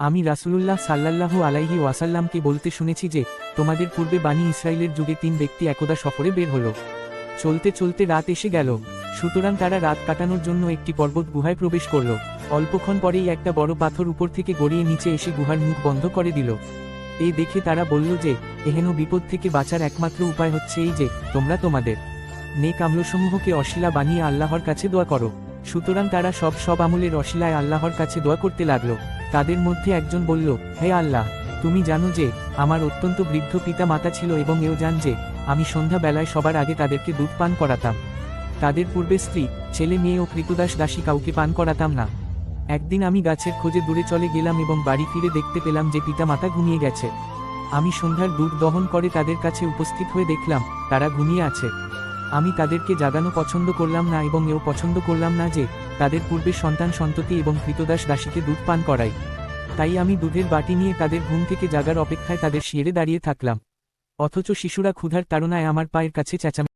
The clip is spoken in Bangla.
আমি রাসূলুল্লাহ সাল্লাল্লাহু আলাইহি ওয়াসাল্লামকে বলতে শুনেছি যে, তোমাদের পূর্বে বানী ইসরাইলের যুগে 3 ব্যক্তি একদা সফরে বের হলো। চলতে চলতে রাত এসে গেল। সুতরাং তারা রাত কাটানোর জন্য একটি পর্বত গুহায় প্রবেশ করল। অল্পক্ষণ পরেই একটা বড় পাথর উপর থেকে গড়িয়ে নিচে এসে গুহার মুখ বন্ধ করে দিল। এই দেখে তারা বলল যে, এহেন বিপদ থেকে বাঁচার একমাত্র উপায় হচ্ছে এই যে, তোমরা তোমাদের নেক আমলসমূহকে অশিলা বানিয়ে আল্লাহর কাছে দোয়া করো। সুতরাং তারা সব আমলের অশিলায় আল্লাহর কাছে দোয়া করতে লাগলো। তাদের মধ্যে একজন বলল, হে আল্লাহ, তুমি জানো যে আমার অত্যন্ত বৃদ্ধ পিতা মাতা ছিল এবং এও জান যে আমি সন্ধ্যা বেলায় সবার আগে তাদেরকে দুধ পান করাতাম। তাদের পূর্বে স্ত্রী, ছেলে মেয়ে ও কৃতদাস দাসী কাউকে পান করাতাম না। একদিন আমি গাছের খোঁজে দূরে চলে গেলাম এবং বাড়ি ফিরে দেখতে পেলাম যে পিতা মাতা ঘুমিয়ে গেছে। আমি সন্ধ্যার দুধ দহন করে তাদের কাছে উপস্থিত হয়ে দেখলাম তারা ঘুমিয়ে আছে। আমি তাদেরকে জাগানো পছন্দ করলাম না এবং এও পছন্দ করলাম না যে তাদের পূর্বে সন্তান সন্ততি এবং কৃতদাস দাসীকে দুধ পান করাই। তাই আমি দুধের বাটি নিয়ে তাদের ঘুম থেকে জাগার অপেক্ষায় তাদের শিয়রে দাঁড়িয়ে থাকলাম। অথচ শিশুরা ক্ষুধার তাড়নায় আমার পায়ের কাছে চেঁচামেচি